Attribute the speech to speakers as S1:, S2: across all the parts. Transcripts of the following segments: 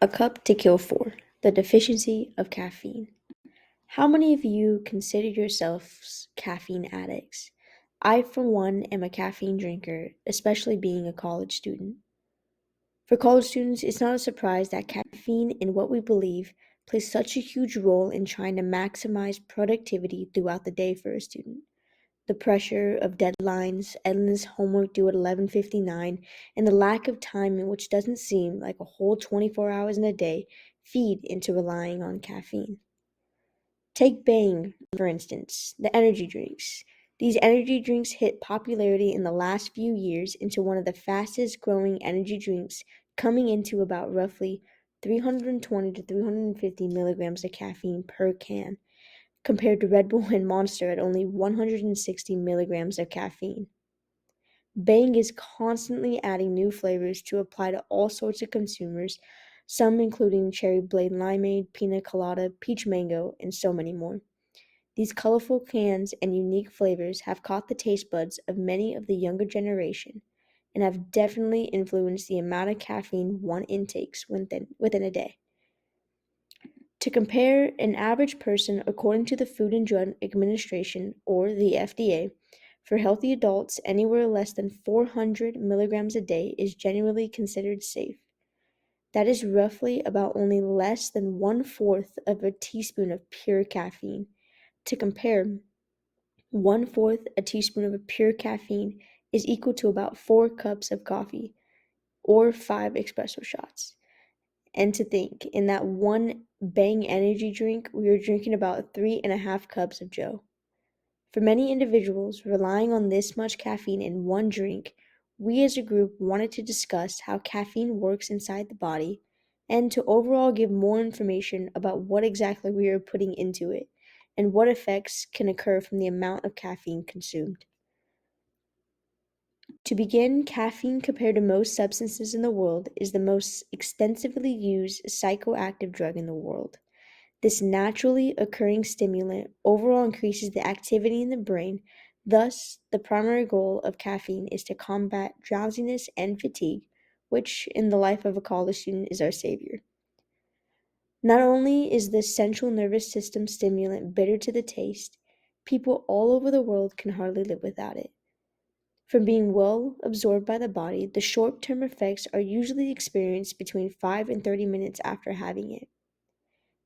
S1: A cup to kill four. The deficiency of caffeine. How many of you consider yourselves caffeine addicts? I, for one, am a caffeine drinker, especially being a college student. For college students, it's not a surprise that caffeine, in what we believe, plays such a huge role in trying to maximize productivity throughout the day for a student. The pressure of deadlines, endless homework due at 11:59, and the lack of time in which doesn't seem like a whole 24 hours in a day feed into relying on caffeine. Take Bang, for instance, the energy drinks. These energy drinks hit popularity in the last few years into one of the fastest growing energy drinks, coming into about roughly 320 to 350 milligrams of caffeine per can, compared to Red Bull and Monster at only 160 milligrams of caffeine. Bang is constantly adding new flavors to apply to all sorts of consumers, some including cherry blade limeade, pina colada, peach mango, and so many more. These colorful cans and unique flavors have caught the taste buds of many of the younger generation and have definitely influenced the amount of caffeine one intakes within a day. To compare, an average person, according to the Food and Drug Administration or the FDA, for healthy adults, anywhere less than 400 milligrams a day is generally considered safe. That is roughly about only less than one fourth of a teaspoon of pure caffeine. To compare, one fourth a teaspoon of pure caffeine is equal to about 4 cups of coffee or 5 espresso shots. And to think, in that one Bang energy drink, we were drinking about 3.5 cups of Joe. For many individuals relying on this much caffeine in one drink, we as a group wanted to discuss how caffeine works inside the body and to overall give more information about what exactly we are putting into it and what effects can occur from the amount of caffeine consumed. To begin, caffeine, compared to most substances in the world, is the most extensively used psychoactive drug in the world. This naturally occurring stimulant overall increases the activity in the brain. Thus, the primary goal of caffeine is to combat drowsiness and fatigue, which, in the life of a college student, is our savior. Not only is this central nervous system stimulant bitter to the taste, people all over the world can hardly live without it. From being well absorbed by the body, the short term effects are usually experienced between 5 and 30 minutes after having it.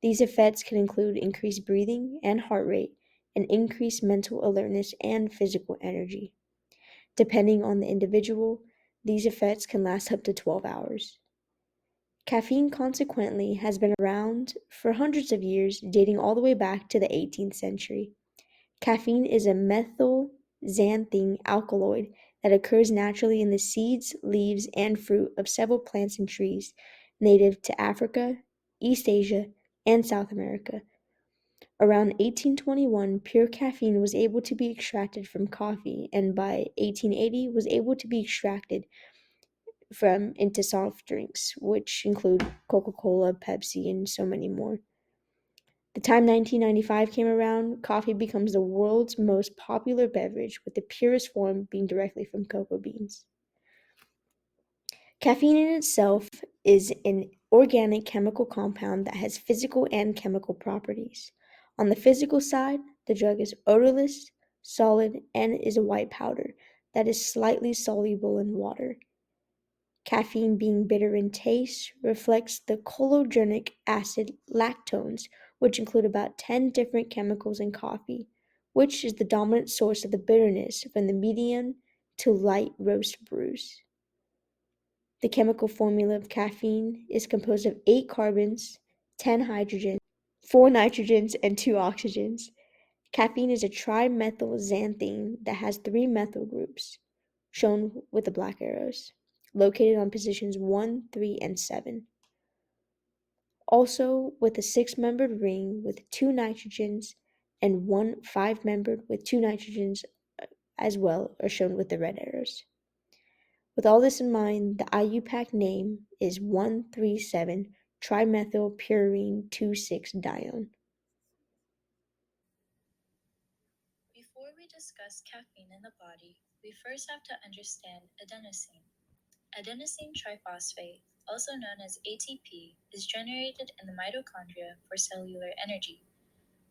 S1: These effects can include increased breathing and heart rate, and increased mental alertness and physical energy. Depending on the individual, these effects can last up to 12 hours. Caffeine, consequently, has been around for hundreds of years, dating all the way back to the 18th century. Caffeine is a methylxanthine alkaloid that occurs naturally in the seeds, leaves, and fruit of several plants and trees native to Africa, East Asia, and South America. Around 1821, pure caffeine was able to be extracted from coffee, and by 1880 was able to be extracted from into soft drinks, which include Coca-Cola, Pepsi, and so many more. The time 1995 came around, coffee becomes the world's most popular beverage, with the purest form being directly from cocoa beans. Caffeine in itself is an organic chemical compound that has physical and chemical properties. On the physical side, the drug is odorless, solid, and is a white powder that is slightly soluble in water. Caffeine, being bitter in taste, reflects the chologenic acid lactones, which include about 10 different chemicals in coffee, which is the dominant source of the bitterness from the medium to light roast brews. The chemical formula of caffeine is composed of 8 carbons, 10 hydrogens, 4 nitrogens, and 2 oxygens. Caffeine is a trimethylxanthine that has 3 methyl groups, shown with the black arrows, located on positions 1, 3, and 7. Also, with a 6-membered ring with 2 nitrogens and one 5-membered with 2 nitrogens as well are shown with the red arrows. With all this in mind, the IUPAC name is 137 trimethylpurine 2,6-dione.
S2: Before we discuss caffeine in the body, we first have to understand adenosine. Adenosine triphosphate, also known as ATP, is generated in the mitochondria for cellular energy.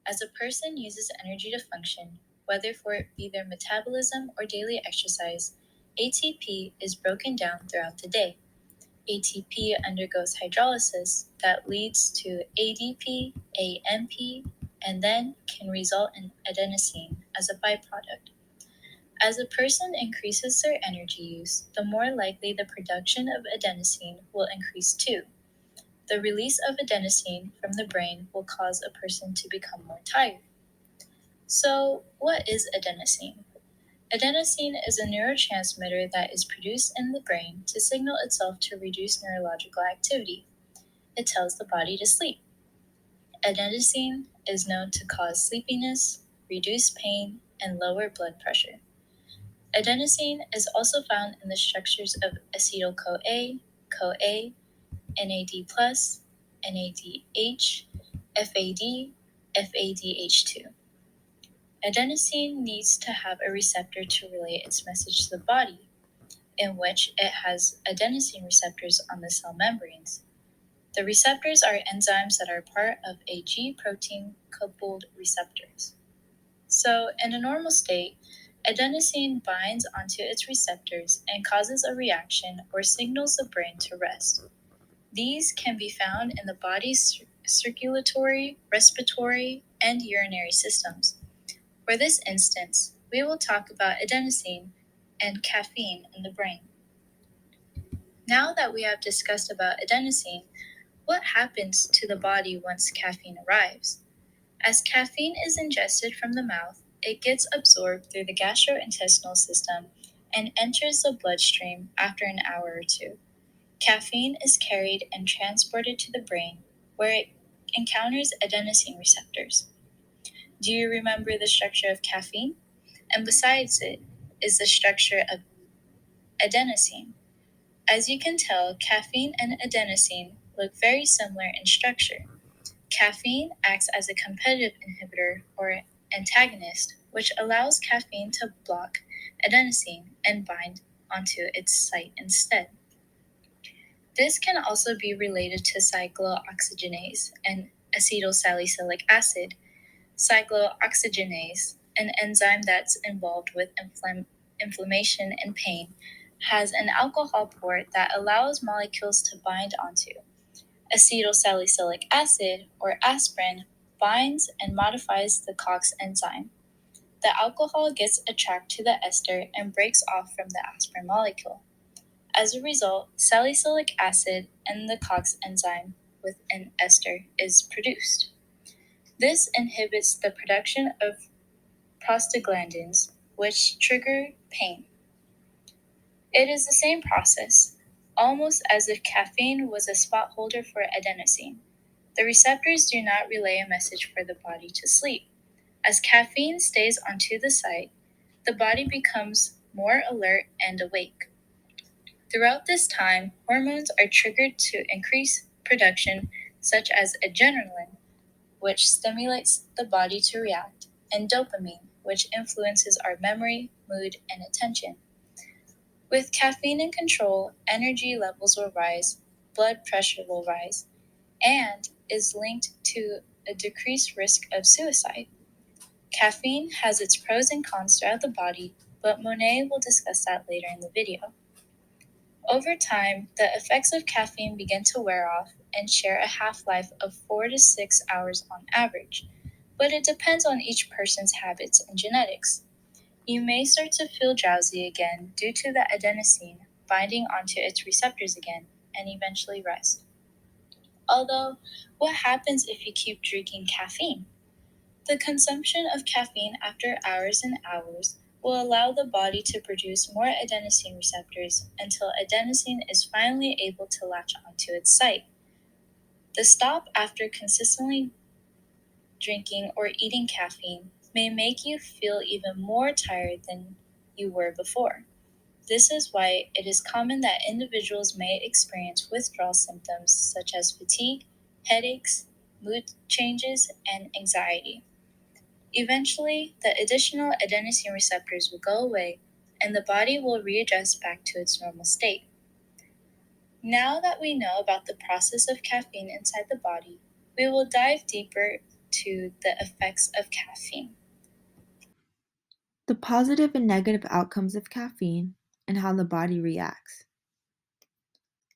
S2: As a person uses energy to function, whether for it be their metabolism or daily exercise, ATP is broken down throughout the day. ATP undergoes hydrolysis that leads to ADP, AMP, and then can result in adenosine as a byproduct. As a person increases their energy use, the more likely the production of adenosine will increase too. The release of adenosine from the brain will cause a person to become more tired. So, what is adenosine? Adenosine is a neurotransmitter that is produced in the brain to signal itself to reduce neurological activity. It tells the body to sleep. Adenosine is known to cause sleepiness, reduce pain, and lower blood pressure. Adenosine is also found in the structures of acetyl-CoA, CoA, NAD+, NADH, FAD, FADH2. Adenosine needs to have a receptor to relay its message to the body, in which it has adenosine receptors on the cell membranes. The receptors are enzymes that are part of a G protein coupled receptors. So, in a normal state, adenosine binds onto its receptors and causes a reaction or signals the brain to rest. These can be found in the body's circulatory, respiratory, and urinary systems. For this instance, we will talk about adenosine and caffeine in the brain. Now that we have discussed about adenosine, what happens to the body once caffeine arrives? As caffeine is ingested from the mouth, it gets absorbed through the gastrointestinal system and enters the bloodstream after an hour or two. Caffeine is carried and transported to the brain, where it encounters adenosine receptors. Do you remember the structure of caffeine? And besides it is the structure of adenosine. As you can tell, caffeine and adenosine look very similar in structure. Caffeine acts as a competitive inhibitor or antagonist, which allows caffeine to block adenosine and bind onto its site instead. This can also be related to cyclooxygenase and acetylsalicylic acid. Cyclooxygenase, an enzyme that's involved with inflammation and pain, has an alcohol port that allows molecules to bind onto. Acetylsalicylic acid, or aspirin, binds and modifies the COX enzyme. The alcohol gets attracted to the ester and breaks off from the aspirin molecule. As a result, salicylic acid and the COX enzyme with an ester is produced. This inhibits the production of prostaglandins, which trigger pain. It is the same process, almost as if caffeine was a spot holder for adenosine. The receptors do not relay a message for the body to sleep. As caffeine stays onto the site, the body becomes more alert and awake. Throughout this time, hormones are triggered to increase production, such as adrenaline, which stimulates the body to react, and dopamine, which influences our memory, mood, and attention. With caffeine in control, energy levels will rise, blood pressure will rise, and is linked to a decreased risk of suicide. Caffeine has its pros and cons throughout the body, but Monet will discuss that later in the video. Over time, the effects of caffeine begin to wear off and share a half-life of 4 to 6 hours on average, but it depends on each person's habits and genetics. You may start to feel drowsy again due to the adenosine binding onto its receptors again and eventually rest. Although, what happens if you keep drinking caffeine? The consumption of caffeine after hours and hours will allow the body to produce more adenosine receptors until adenosine is finally able to latch onto its site. The stop after consistently drinking or eating caffeine may make you feel even more tired than you were before. This is why it is common that individuals may experience withdrawal symptoms such as fatigue, headaches, mood changes, and anxiety. Eventually, the additional adenosine receptors will go away and the body will readjust back to its normal state. Now that we know about the process of caffeine inside the body, we will dive deeper to the effects of caffeine.
S1: The positive and negative outcomes of caffeine and how the body reacts.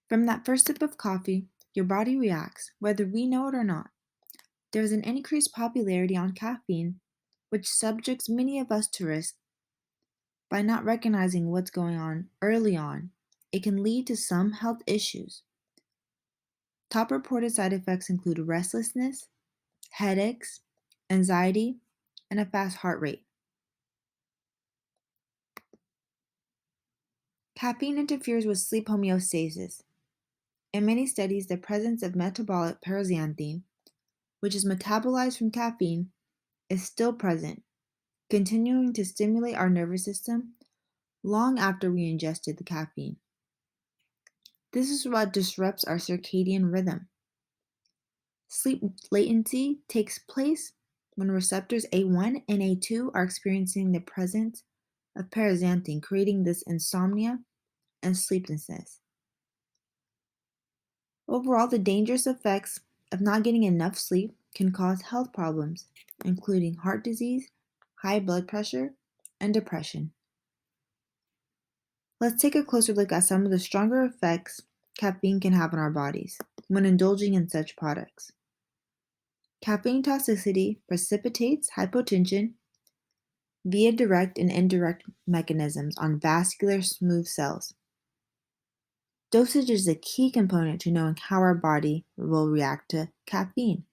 S1: From that first sip of coffee, your body reacts, whether we know it or not. There is an increased popularity on caffeine, which subjects many of us to risk. By not recognizing what's going on early on, it can lead to some health issues. Top reported side effects include restlessness, headaches, anxiety, and a fast heart rate. Caffeine interferes with sleep homeostasis. In many studies, the presence of metabolic paraxanthine, which is metabolized from caffeine, is still present, continuing to stimulate our nervous system long after we ingested the caffeine. This is what disrupts our circadian rhythm. Sleep latency takes place when receptors A1 and A2 are experiencing the presence of paraxanthine, creating this insomnia and sleeplessness. Overall, the dangerous effects of not getting enough sleep can cause health problems, including heart disease, high blood pressure, and depression. Let's take a closer look at some of the stronger effects caffeine can have on our bodies when indulging in such products. Caffeine toxicity precipitates hypotension via direct and indirect mechanisms on vascular smooth cells. Dosage is a key component to knowing how our body will react to caffeine.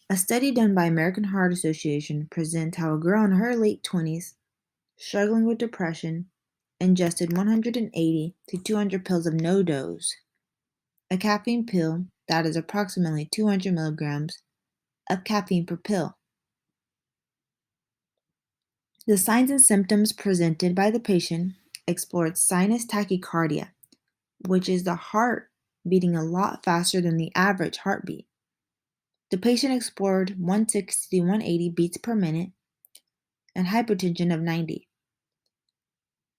S1: A study done by American Heart Association presents how a girl in her late 20s, struggling with depression, ingested 180 to 200 pills of no dose, a caffeine pill that is approximately 200 milligrams of caffeine per pill. The signs and symptoms presented by the patient explored sinus tachycardia, which is the heart beating a lot faster than the average heartbeat. The patient explored 160 to 180 beats per minute and hypotension of 90.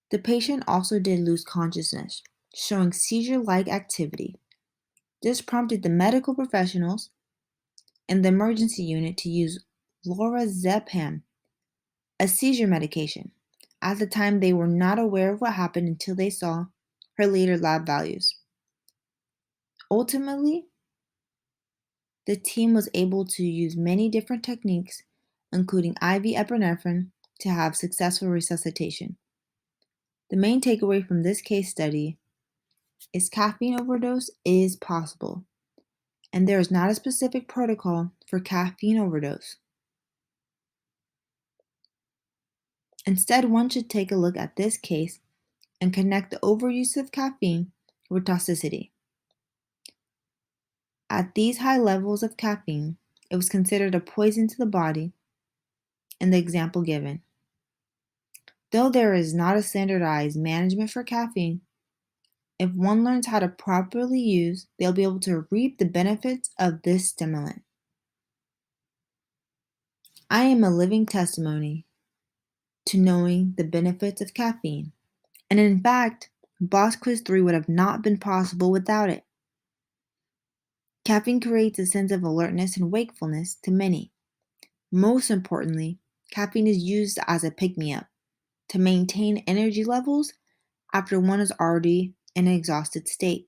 S1: The patient also did lose consciousness, showing seizure-like activity. This prompted the medical professionals and the emergency unit to use lorazepam, a seizure medication. At the time, they were not aware of what happened until they saw her later lab values. Ultimately, the team was able to use many different techniques, including IV epinephrine, to have successful resuscitation. The main takeaway from this case study is caffeine overdose is possible, and there is not a specific protocol for caffeine overdose. Instead, one should take a look at this case and connect the overuse of caffeine with toxicity. At these high levels of caffeine, it was considered a poison to the body in the example given. Though there is not a standardized management for caffeine, if one learns how to properly use, they'll be able to reap the benefits of this stimulant. I am a living testimony to knowing the benefits of caffeine, and in fact, Boss Quiz 3 would have not been possible without it. Caffeine creates a sense of alertness and wakefulness to many. Most importantly, caffeine is used as a pick-me-up to maintain energy levels after one is already in an exhausted state.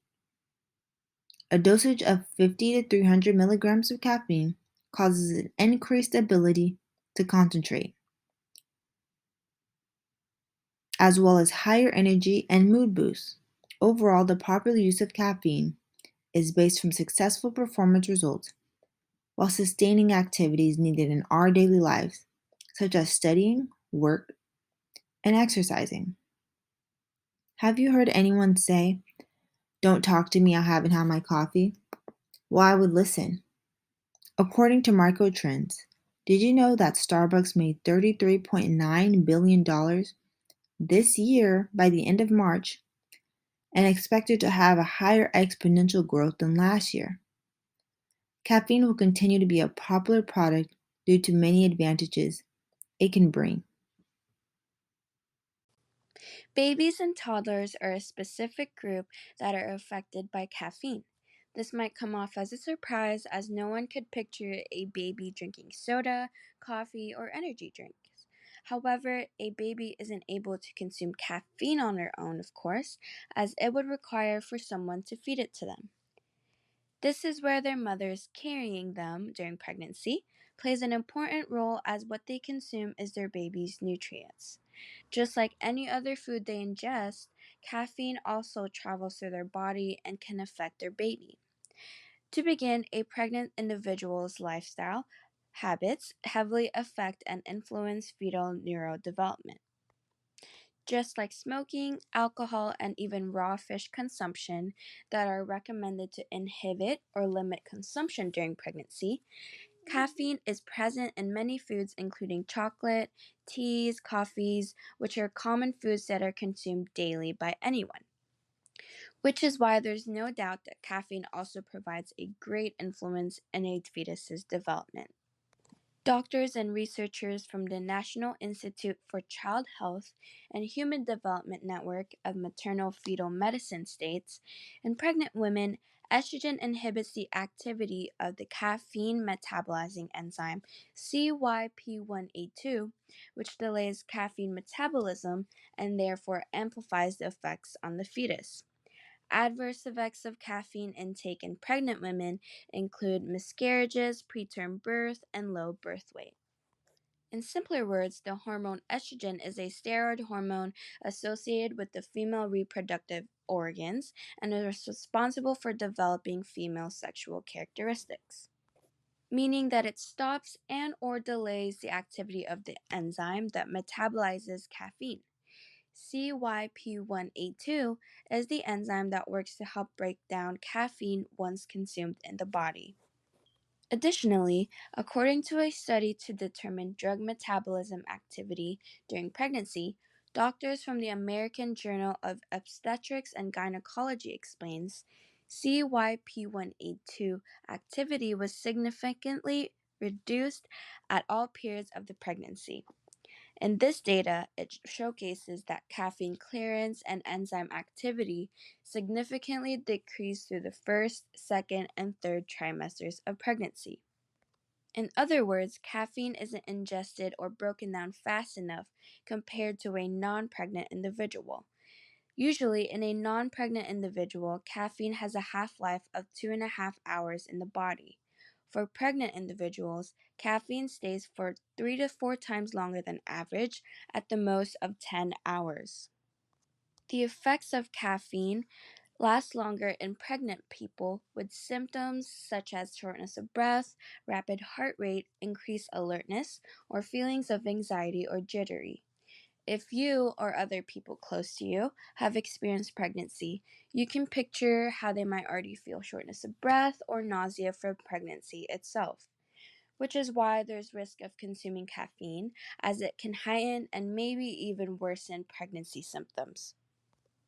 S1: A dosage of 50 to 300 milligrams of caffeine causes an increased ability to concentrate, as well as higher energy and mood boosts. Overall, the popular use of caffeine is based from successful performance results while sustaining activities needed in our daily lives, such as studying, work, and exercising. Have you heard anyone say, "Don't talk to me, I haven't had my coffee"? Well, I would listen. According to Marco Trends, did you know that Starbucks made $33.9 billion this year by the end of March and expected to have a higher exponential growth than last year? Caffeine will continue to be a popular product due to many advantages it can bring.
S2: Babies and toddlers are a specific group that are affected by caffeine. This might come off as a surprise, as no one could picture a baby drinking soda, coffee, or energy drinks. However, a baby isn't able to consume caffeine on their own, of course, as it would require for someone to feed it to them. This is where their mothers carrying them during pregnancy plays an important role, as what they consume is their baby's nutrients. Just like any other food they ingest, caffeine also travels through their body and can affect their baby. To begin, a pregnant individual's lifestyle habits heavily affect and influence fetal neurodevelopment. Just like smoking, alcohol, and even raw fish consumption that are recommended to inhibit or limit consumption during pregnancy, caffeine is present in many foods, including chocolate, teas, coffees, which are common foods that are consumed daily by anyone. Which is why there's no doubt that caffeine also provides a great influence in a fetus's development. Doctors and researchers from the National Institute for Child Health and Human Development Network of Maternal Fetal Medicine states, in pregnant women, estrogen inhibits the activity of the caffeine metabolizing enzyme CYP1A2, which delays caffeine metabolism and therefore amplifies the effects on the fetus. Adverse effects of caffeine intake in pregnant women include miscarriages, preterm birth, and low birth weight. In simpler words, the hormone estrogen is a steroid hormone associated with the female reproductive organs and is responsible for developing female sexual characteristics, meaning that it stops and or delays the activity of the enzyme that metabolizes caffeine. CYP1A2 is the enzyme that works to help break down caffeine once consumed in the body. Additionally, according to a study to determine drug metabolism activity during pregnancy, doctors from the American Journal of Obstetrics and Gynecology explains CYP1A2 activity was significantly reduced at all periods of the pregnancy. In this data, it showcases that caffeine clearance and enzyme activity significantly decrease through the first, second, and third trimesters of pregnancy. In other words, caffeine isn't ingested or broken down fast enough compared to a non pregnant individual. Usually, in a non pregnant individual, caffeine has a half life of 2.5 hours in the body. For pregnant individuals, caffeine stays for 3 to 4 times longer than average, at the most of 10 hours. The effects of caffeine last longer in pregnant people with symptoms such as shortness of breath, rapid heart rate, increased alertness, or feelings of anxiety or jittery. If you or other people close to you have experienced pregnancy, you can picture how they might already feel shortness of breath or nausea from pregnancy itself, which is why there's risk of consuming caffeine, as it can heighten and maybe even worsen pregnancy symptoms.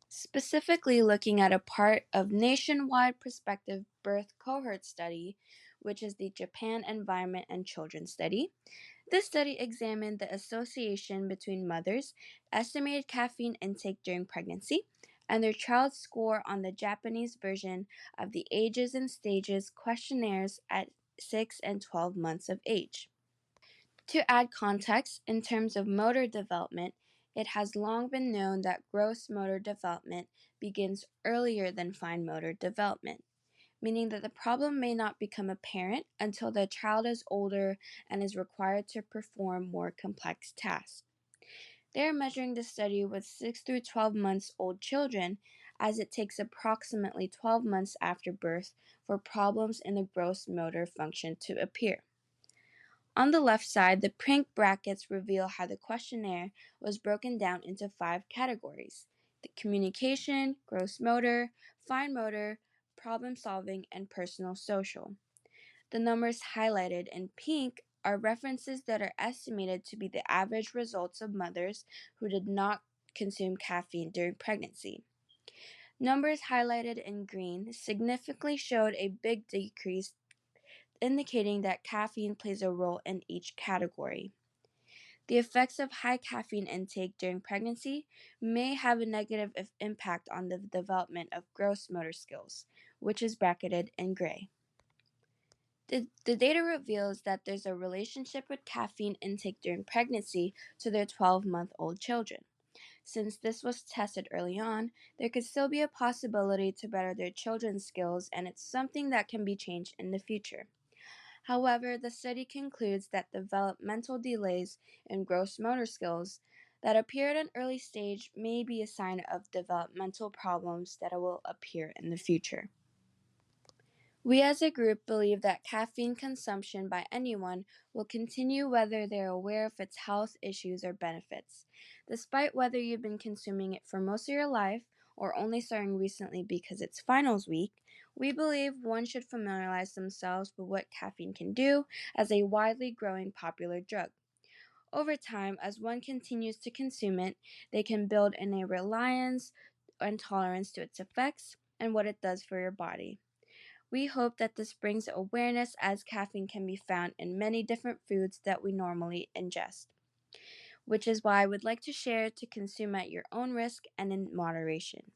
S2: Specifically looking at a part of nationwide prospective birth cohort study, which is the Japan Environment and Children Study. This study examined the association between mothers' estimated caffeine intake during pregnancy and their child's score on the Japanese version of the Ages and Stages questionnaires at 6 and 12 months of age. To add context, in terms of motor development, it has long been known that gross motor development begins earlier than fine motor development, meaning that the problem may not become apparent until the child is older and is required to perform more complex tasks. They are measuring the study with 6 through 12 months old children, as it takes approximately 12 months after birth for problems in the gross motor function to appear. On the left side, the pink brackets reveal how the questionnaire was broken down into 5 categories: the communication, gross motor, fine motor, problem solving, and personal social. The numbers highlighted in pink are references that are estimated to be the average results of mothers who did not consume caffeine during pregnancy. Numbers highlighted in green significantly showed a big decrease, indicating that caffeine plays a role in each category. The effects of high caffeine intake during pregnancy may have a negative impact on the development of gross motor skills, which is bracketed in gray. The data reveals that there's a relationship with caffeine intake during pregnancy to their 12-month-old children. Since this was tested early on, there could still be a possibility to better their children's skills, and it's something that can be changed in the future. However, the study concludes that developmental delays in gross motor skills that appear at an early stage may be a sign of developmental problems that will appear in the future. We as a group believe that caffeine consumption by anyone will continue whether they're aware of its health issues or benefits. Despite whether you've been consuming it for most of your life or only starting recently because it's finals week, we believe one should familiarize themselves with what caffeine can do as a widely growing popular drug. Over time, as one continues to consume it, they can build in a reliance and tolerance to its effects and what it does for your body. We hope that this brings awareness as caffeine can be found in many different foods that we normally ingest, which is why I would like to share to consume at your own risk and in moderation.